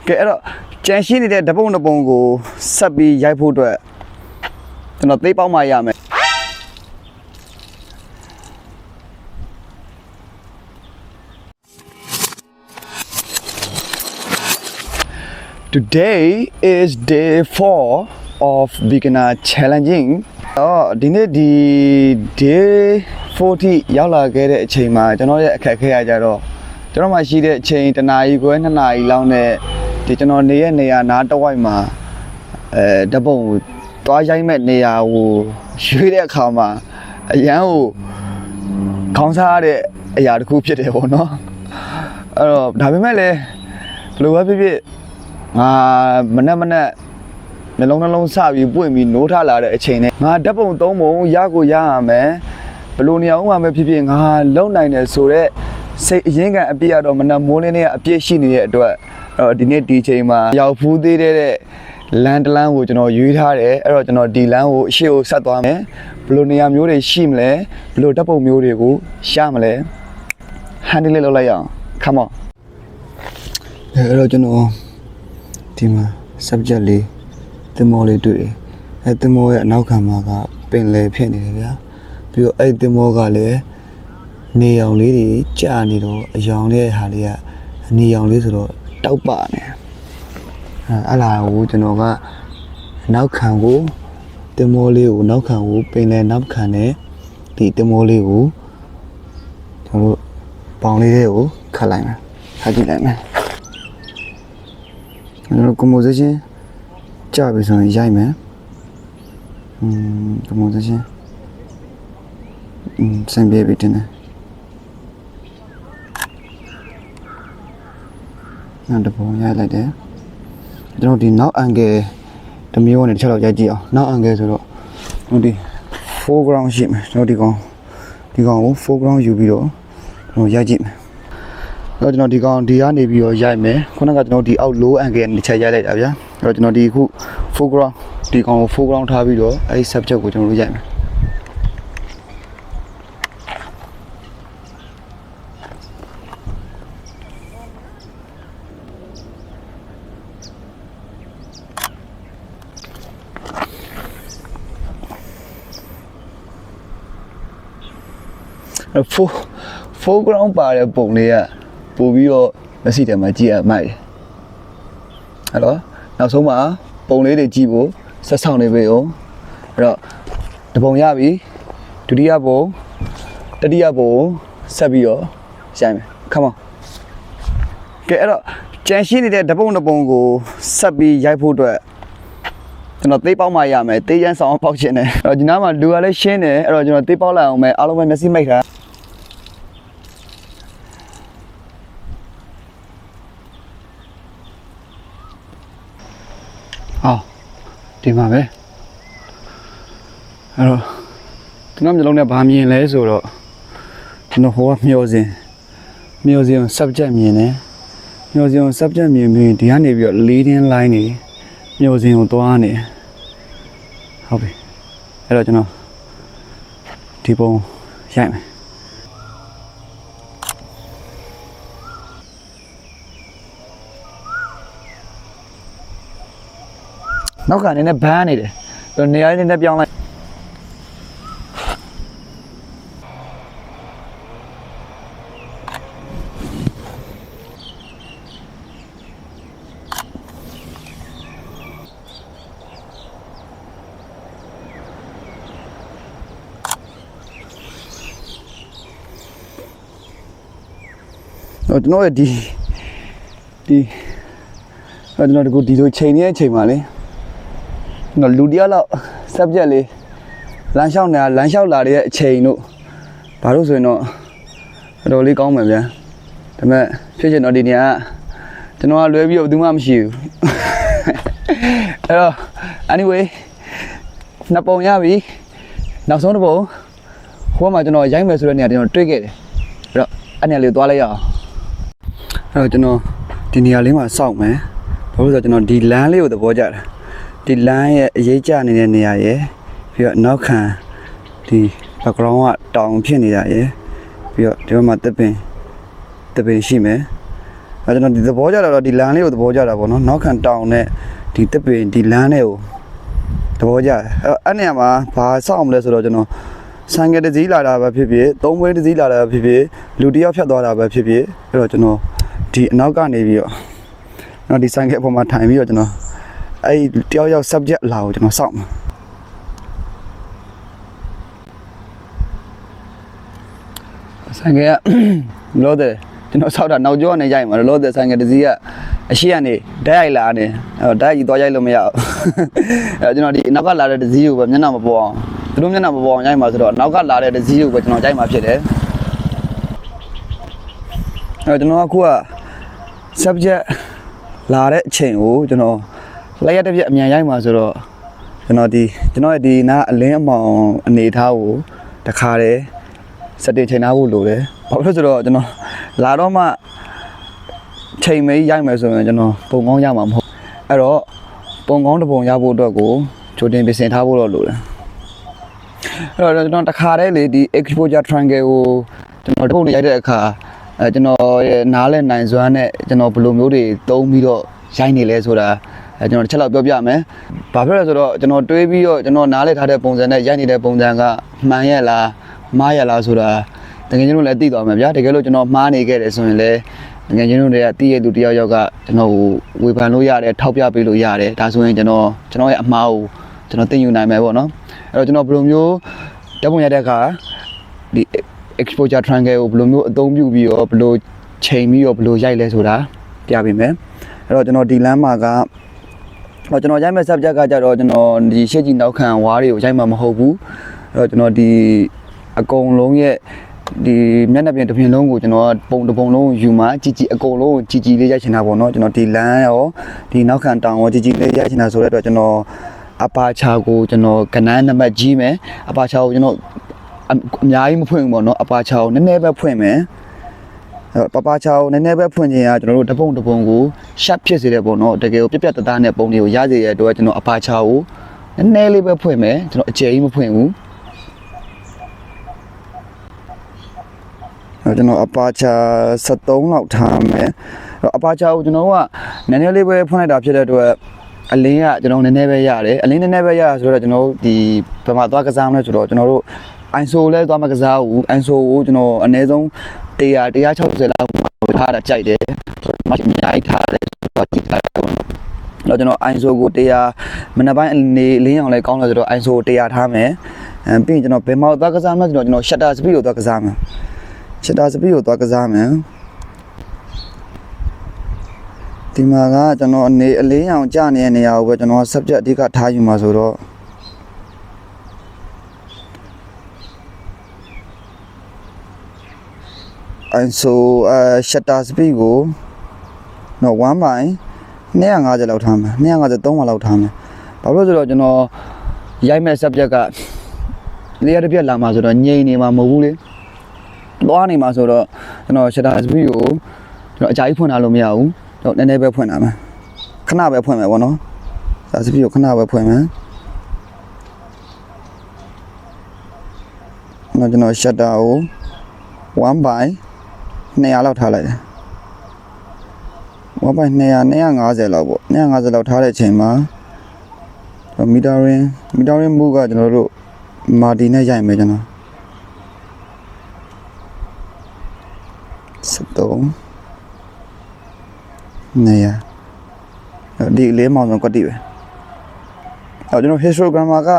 ကဲအဲ့တော့ကြံရှင်းနေတဲ့ဓပုံတစ်ပုံကိုဆက်ပြီးရိုက်ဖို့အတွက်ကျွန်တော်သိပေါက်မှရမယ် Today is day 4 of beginner challenging ဒီနေ့ဒီ day 40ရောက်လာခဲ့တဲ့အချိန်မှာကျွန်တော်ရဲ့အခက်အခဲရကြတော့ကျွန်တော်မှရှိတဲ့အချိန်1နာရီခွဲ2နာရီလောက်နဲ့ဒီကျွန်တော်နေရနေရနားတစ်ဝိုက်မှာဓပုံတွားရိုက်မဲ့နေရာကိုရွေးတဲ့အခါမှာအရန်ကိုခေါင်းစားရတဲ့အရာတစ်ခုဖြစ်တယ်ပေါ့နော်အဲ့တော့ဒါပေမဲ့လည်းဘယ်လိုပဲဖြစ်ဖြစ်ငါမနက်နှလုံးစပြီးပွင့်ပြီးနိုးထလာတဲ့အချိန်နဲ့ငါဓပုံ3ပုံရကိုရရမယ်ဘယ်လိုနေအောင်မှဖြစ်ဖြစ်ငါလုံနိုင်တယ်ဆိုတော့စိတ်အရင်ကအပြည့်ရတော့မနက်မိုးလင်းနဲ့အပြည့်ရှိနေတဲ့အတွက်ဒီနေ့ဒီချိန်မှာရောက်ဖူးသေးတဲ့လမ်းတစ်လမ်းကိုကျွန်တော်ရွေးထားတယ်အဲ့တော့ကျွန်တော်ဒီလမ်းကိုအရှိကိုဆက်သွားမယ်ဘယ်လိုနေရာမျိုးတွေရှိမလဲဘယ်လိုဓပုံမျိုးတွေကိုရှာမလဲဟန်ဒီလေးလုပ်လိုက်ရအောင် come on အဲ့တော့ကျွန်တော်ဒီမှာ subject လေးသင်္ဘောလေးတွေ့တယ်အဲ့သင်္ဘောရဲ့အနောက်ခံမှာကပင်လယ်ဖြစ်နေတယ်ဗျာပြီးတော့အဲ့သင်္ဘောကလည်းနေရောင်လေးတွေကြာနေတော့အယောင်လေးဟာလေးကနေရောင်လေးဆိုတော့တောက်ပနေအဲ့လာကိုကျွန်တော်ကနောက်ခံကိုသင်္ဘောလေးကိုနောက်ခံကိုပင်လယ်နောက်ခံနဲ့ဒီသင်္ဘောလေးကိုကျွန်တော်တို့ပေါင်လေးတွေကိုခတ်လိုက်မယ်ခတ်ကြည့်လိုက်မယ်ကျွန်တော် composition ကြပြီဆိုရင်ရိုက်မယ်composition စံပြေပြီတင်တယ်နောက်တစ်ပုံရိုက်လိုက်တယ်ကျွန်တော်ဒီနောက် angle တစ်မျိုးနဲ့တစ်ချက်လောက်ရိုက်ကြည့်အောင်နောက် angle ဆိုတော့ကျွန်တော်ဒီ foreground ရှိမယ်ကျွန်တော်ဒီကောင်ကို foreground ယူပြီးတော့ကျွန်တော်ရိုက်ကြည့်မယ်အဲ့တော့ကျွန်တော်ဒီကောင်ဒီကနေပြီးတော့ရိုက်မယ်ခုနကကျွန်တော်ဒီအောက် low angle နဲ့တစ်ချက်ရိုက်လိုက်တာဗျာအဲ့တော့ကျွန်တော်ဒီခု foreground ဒီကောင်ကို foreground ထားပြီးတော့အဲ့ဒီ subject ကိုကျွန်တော်တို့ရိုက်မယ်foreground ပါတဲ့ပုံလေးကပို့ပြီးတော့မျက်စိထဲမှာကြည့်ရမိုက်တယ်အဲ့တော့နောက်ဆုံးမှာပုံလေးတွေကြည့်ဖို့ဆက်ဆောင်နေပြီအောင်အဲ့တော့တပုံရပြီဒုတိယပုံတတိယပုံဆက်ပြီးတော့ရိုက်မယ် come on ကဲအဲ့တော့ကြံရှင်းနေတဲ့ဓပုံတစ်ပုံကိုဆက်ပြီးရိုက်ဖို့အတွက်ကျွန်တော်သိပေါက်မှရမယ်သိရန်ဆောင်ပေါက်ခြင်းနဲ့အဲ့တော့ဒီနားမှာလူကလည်းရှင်းတယ်အဲ့တော့ကျွန်တော်သိပေါက်လိုက်အောင်မယ်အားလုံးပဲမျက်စိမိတ်ထားဒီမှာပဲအဲ့တော့ကျွန်တော်မျိုးလုံးနဲ့ဗာမြင်လဲဆိုတော့ကျွန်တော်ဟိုကမျောစင် subject မြင်တယ်မျောစင်ကို subject မြင်ပြီးဒီကနေပြီးတော့ leading line နေမျောစင်ကိုသွားနေဟုတ်ပြီအဲ့တော့ကျွန်တော်ဒီပုံရိုက်မယ်နောက်ကနေနဲ့ဘန်းနေတယ်နေရာလေးနဲ့ပြောင်းလိုက်ကျွန်တော်ဒီကျွန်တော်ဒီလိုချိန်နေတဲ့အချိန်မှာလေနော်လူတယောက်လောက် subject လေးလမ်းလျှောက်လာတဲ့အချိန်တို့ဘာလို့ဆိုရင်တော့တော်လေးကောင်းမယ်ဗျာဒါပေမဲ့ဖြစ်ချင်တော့ဒီနေရာကျွန်တော်ကလွဲပြီးတော့ဘူးမှမရှိဘူးအဲ့တော့ anyway နှစ်ပုံရပြီနောက်ဆုံးတစ်ပုံဟိုမှာကျွန်တော်ရိုက်မယ်ဆိုတဲ့နေရာကျွန်တော်တွေ့ခဲ့တယ်အဲ့တော့အဲ့နေရာလေးသွားလိုက်ရအောင်အဲ့တော့ကျွန်တော်ဒီနေရာလေးမှာစောင့်မယ်ဘာလို့ဆိုတော့ကျွန်တော်ဒီလမ်းလေးကိုသဘောကျတာဒီလမ်းရဲ့အရေးကြနေတဲ့နေရာရယ်ပြီးတော့နောက်ခံဒီ background ကတောင်ဖြစ်နေတာရယ်ပြီးတော့ဒီဘက်မှာတပင်ရှိမယ် ကျွန်တော်ဒီသဘောကြတော့ဒီလမ်းလေးကိုသဘောကြတာပေါ့နော်နောက်ခံတောင်နဲ့ဒီတစ်ပင်ဒီလမ်းလေးကိုသဘောကြအဲ့နေရာမှာဘာစောင့်မလဲဆိုတော့ကျွန်တော်ဆိုင်ကယ်တစ်စီးလာတာပဲဖြစ်ဖြစ်သုံးဘွေးတစ်စီးလာတာပဲဖြစ်ဖြစ်လူတစ်ယောက်ဖြတ်သွားတာပဲဖြစ်ဖြစ်အဲ့တော့ကျွန်တော်ဒီအနောက်ကနေပြီးတော့နော်ဒီဆိုင်ကယ်အပေါ်မှာထိုင်ပြီးတော့ကျွန်တော်အဲ့တယောက်ယောက် subject လာကိုကျွန်တော်စောင့်မှာဆိုင်ကယ်ကလို့တယ်ကျွန်တော်ဆောက်တာနောက်ကျောကနေရိုက်မှာလို့တဲ့ဆိုင်ကယ်တစ်စီးကအရှိကနေဓာတ်ရိုက်လာနေဓာတ်ကြီးသွားရိုက်လို့မရဘူးအဲကျွန်တော်ဒီနောက်ကလာတဲ့တစ်စီးကိုပဲမျက်နှာမပေါ်အောင်သူတို့မျက်နှာမပေါ်အောင်ရိုက်မှာဆိုတော့နောက်ကလာတဲ့တစ်စီးကိုပဲကျွန်တော်ရိုက်မှာဖြစ်တယ်အဲကျွန်တော်အခုက subject လာတဲ့အချိန်ကိုကျွန်တော်လက်ရတစ်ပြက်အမြန်ရိုက်မှာဆိုတော့ကျွန်တော်ရဲ့ဒီနားအလင်းအမောင်အနေထားကိုတခါတည်းစတင်ချိန်ထားဖို့လိုတယ်ဘာလို့လဲဆိုတော့ကျွန်တော်လာတော့မှချိန်မေးရိုက်မယ်ဆိုရင်ကျွန်တော်ပုံကောင်းရမှာမဟုတ်အဲ့တော့ပုံကောင်းတစ်ပုံရဖို့အတွက်ကိုကြိုတင်ပြင်ဆင်ထားဖို့တော့လိုတယ်အဲ့တော့ကျွန်တော်တခါတည်းလေဒီ exposure triangle ကိုကျွန်တော်တစ်ပုံရိုက်တဲ့အခါကျွန်တော်ရဲ့နားလဲနိုင်စွမ်းနဲ့ကျွန်တော်ဘယ်လိုမျိုးတွေသုံးပြီးတော့ရိုက်နေလဲဆိုတာကျွန်တော်တစ်ချက်လောက်ပြောပြမယ်ဘာဖြစ်လဲဆိုတော့ကျွန်တော်တွေးပြီးတော့ကျွန်တော်နားလဲထားတဲ့ပုံစံနဲ့ရိုက်နေတဲ့ပုံစံကမှန်ရဲ့လားမှားရလားဆိုတာတကယ်ချင်းတို့လည်းသိသွားမှာဗျာတကယ်လို့ကျွန်တော်မှားနေခဲ့တယ်ဆိုရင်လည်းတကယ်ချင်းတို့တွေကသိရသူတယောက်ယောက်ကကျွန်တော်ကိုဝေဖန်လို့ရတယ်ထောက်ပြပေးလို့ရတယ်ဒါဆိုရင်ကျွန်တော်ရဲ့အမှားကိုကျွန်တော်သိယူနိုင်မယ်ပေါ့နော်အဲ့တော့ကျွန်တော်ဘယ်လိုမျိုးတက်ပုံရတဲ့အခါဒီ exposure triangle ကိုဘယ်လိုမျိုးအသုံးပြုပြီးတော့ဘယ်လိုချိန်ပြီးတော့ဘယ်လိုရိုက်လဲဆိုတာပြပေးမယ်အဲ့တော့ကျွန်တော်ဒီလမ်းမှာကကျွန်တော်ရိုက်မဲ့ subject ကကြတော့ကျွန်တော်ဒီရှေ့ကြည့်နောက်ခံဝါးတွေကိုရိုက်မှာမဟုတ်ဘူးအဲ့တော့ကျွန်တော်ဒီအကုန်လုံးရဲ့ဒီမျက်နှာပြင်တစ်ပြင်လုံးကိုကျွန်တော်ပုံတစ်ပုံလုံးယူမှာကြည်ကြည်အကုန်လုံးကိုကြည်လေးရိုက်ချင်တာပေါ့နော်ကျွန်တော်ဒီလမ်းရောဒီနောက်ခံတောင်ရောကြည်လေးရိုက်ချင်တာဆိုတဲ့အတွက်ကျွန်တော်အပါချာကိုကျွန်တော်ကနန်းနံပါတ်ကြီးမယ်အပါချာကိုကျွန်တော်အများကြီးမဖွင့်ဘူးပေါ့နော်အပါချာကိုနည်းနည်းပဲဖွင့်မယ်ပပချာကိုနည်းနည်းပဲဖွင့်ခြင်းကကျွန်တော်တို့တပုံကိုရှက်ဖြစ်စေတယ်ပေါ့နော်တကယ်ကိုပြက်ပြက်တသားနဲ့ပုံတွေကိုရစေရတဲ့အတွက်ကျွန်တော်အပါချာကိုနည်းနည်းလေးပဲဖွင့်မယ်ကျွန်တော်အကျယ်ကြီးမဖွင့်ဘူးကျွန်တော်အပါချာ73လောက်ထားမယ်အပါချာကိုကျွန်တော်ကနည်းနည်းလေးပဲဖွင့်လိုက်တာဖြစ်တဲ့အတွက်အလင်းကကျွန်တော်နည်းနည်းပဲရတယ်အလင်းနည်းနည်းပဲရဆိုတော့ကျွန်တော်ဒီဘယ်မှာသွားကစားမလဲဆိုတော့ကျွန်တော်တို့အိုင်ဆိုလဲသွားမကစားဘူးအိုင်ဆိုကိုကျွန်တော်အနည်းဆုံး160လောက်ထားတာကြိုက်တယ်မအများကြီးထားတယ်ဆိုတော့ကြည့်ထားတယ်ပေါ့နော်တော့ကျွန်တော်အိုင်ဆိုကို100မနက်ပိုင်းနေလင်းအောင်လဲကောင်းတယ်ဆိုတော့အိုင်ဆို100ထားမယ်ပြီးရင်ကျွန်တော်ဘယ်မှာသွားကစားမလဲဆိုတော့ကျွန်တော် shutter speed ကိုသွားကစားမယ် shutter speed ကိုသွားကစားမယ်ဒီမှာကကျွန်တော်အနေအလင်းအောင်ကြာနေတဲ့နေရာကိုပဲကျွန်တော် subject အဓိကထားယူမှာဆိုတော့ISO shutter speed ကိုတော့1 by 250လောက်ထားမယ်253လောက်ထားမယ်ဘာလို့လဲဆိုတော့ကျွန်တော်ရိုက်မဲ့ subject ကလေးရတစ်ပြက်လာမှာဆိုတော့ငြိမ်နေမှာမဟုတ်ဘူးလေသွားနေမှာဆိုတော့ကျွန်တော် shutter speed ကိုကျွန်တော်အကြာကြီးဖွင့်ထားလို့မရဘူးတော့နည်းနည်းပဲဖွင့်ထားမယ်ခဏပဲဖွင့်မယ်ပေါ့နော် shutter speed ကိုခဏပဲဖွင့်မယ်တော့ကျွန်တော် shutter ကို1 by 200လောက်ထားလိုက်တယ်1 by 250လောက်ပေါ့250လောက်ထားတဲ့အချိန်မှာမီတာရင်းမူကကျွန်တော်တို့မာတီနဲ့ရိုက်မယ်ကျွန်တော်73နေရဒီလေးမောင်ဆုံးကွက်တိပဲအဲ့ကျွန်တော် histogrammer က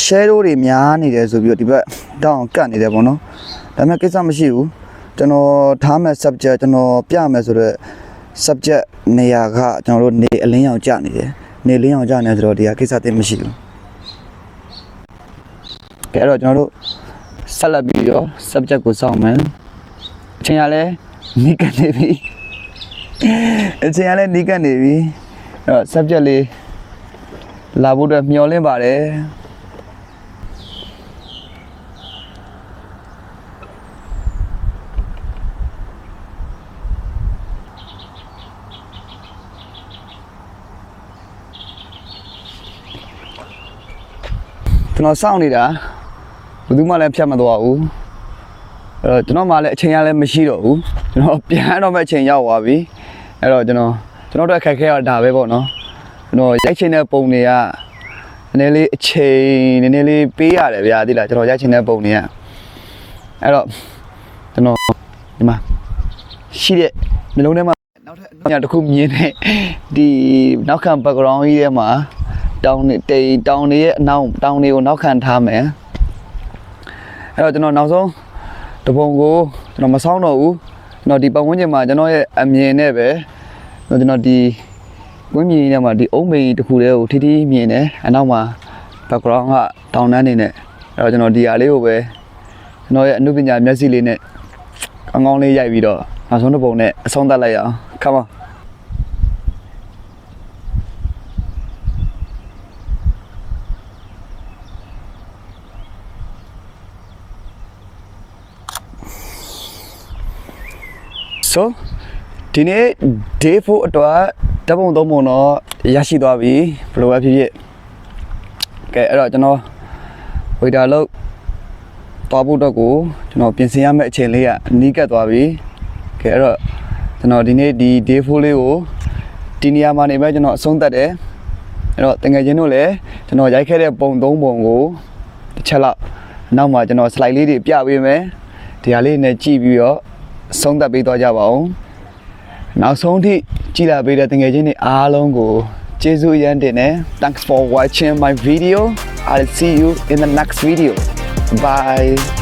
shadow တွေများနေတယ်ဆိုပြီးတော့ဒီဘက်တောင်းကတ်နေတယ်ပေါ့နော်ဒါပေမဲ့ကိစ္စမရှိဘူးကျွန်တော်ထားမဲ့ subject ကျွန်တော်ပြမယ်ဆိုတော့ subject နေရာကကျွန်တော်တို့နေအလင်းရောင်ကျနေတယ်နေလင်းရောင်ကျနေဆိုတော့ဒီကကိစ္စသိမရှိဘူးကဲအဲ့တော့ကျွန်တော်တို့ဆက်လက်ပြီးတော့ subject ကိုစောင့်မယ်အချိန်ရလဲနီးကပ်နေပြီအချိန်ရလဲနီးကပ်နေပြီအဲ့တော့ subject လေးလာဖို့အတွက်မျှော်လင့်ပါတယ်ကျွန်တော်စောင့်နေတာဘယ်သူမှလည်းဖြတ်မသွားဘူးအဲ့တော့ကျွန်တော်မှလည်းအချိန်ရလည်းမရှိတော့ဘူးကျွန်တော်ပြန်တော့မဲ့အချိန်ရောက်သွားပြီ အဲ့တော့ကျွန်တော်တို့အခက်ခဲရဒါပဲပေါ့နော်ကျွန်တော်ရိုက်ချင်တဲ့ပုံတွေကနည်းနည်းလေးအချိန်နည်းနည်းလေးပေးရတယ်ဗျာသိလားကျွန်တော်ရိုက်ချင်တဲ့ပုံတွေကအဲ့တော့ကျွန်တော်ဒီမှာရှိတဲ့မျိုးလုံးထဲမှာနောက်ထပ်အနောက်တစ်ခုမြင်တဲ့ဒီနောက်ခံ background ကြီးထဲမှာတောင်တွေရဲ့အနောက်တောင်တွေကိုနောက်ခံထားမယ်အဲ့တော့ကျွန်တော်နောက်ဆုံးတပုံကိုကျွန်တော်မဆောင်းတော့ဘူးကျွန်တော်ဒီပတ်ဝန်းကျင်မှာကျွန်တော်ရဲ့အမြင်နဲ့ပဲကျွန်တော်ဒီဝင်းမြင်ထဲမှာဒီအုံးမိန်တစ်ခုတည်းကိုထိမြင်တယ်အနောက်မှာ background ကတောင်တန်းနေနဲ့အဲ့တော့ကျွန်တော်ဒီဟာလေးကိုပဲကျွန်တော်ရဲ့အနုပညာမျက်စိလေးနဲ့ကောင်းကောင်းလေးရိုက်ပြီးတော့နောက်ဆုံးတစ်ပုံနဲ့အဆုံးသတ်လိုက်အောင် come on so ဒီနေ့ day 4အတွက်ဓာတ်ပုံသုံးပုံတော့ရရှိသွားပြီဘယ်လိုပဲဖြစ်ဖြစ်ကဲအဲ့တော့ကျွန်တော်ဝေတာလို့သွားဖို့တော့ကိုကျွန်တော်ပြင်ဆင်ရမယ့်အချိန်လေးကနီးကပ်သွားပြီကဲအဲ့တော့ကျွန်တော်ဒီနေ့ဒီ day 4လေးကိုဒီနေရာမှာနေပဲကျွန်တော်အဆုံးသတ်တယ်အဲ့တော့တကယ်ချင်းတို့လည်းကျွန်တော်ရိုက်ခဲ့တဲ့ပုံသုံးပုံကိုတစ်ချက်လောက်နောက်မှာကျွန်တော် slide လေးတွေပြပေးမယ်ဒီဟာလေးနဲ့ကြည့်ပြီးတော့ဆုံးသက်ပေးသွားကြပါဦးနောက်ဆုံးထိကြည့်လာပေးတဲ့တကယ်ချင်းတွေအားလုံးကိုကျေးဇူးအရမ်းတင်တယ် Thanks for watching my video I'll see you in the next video bye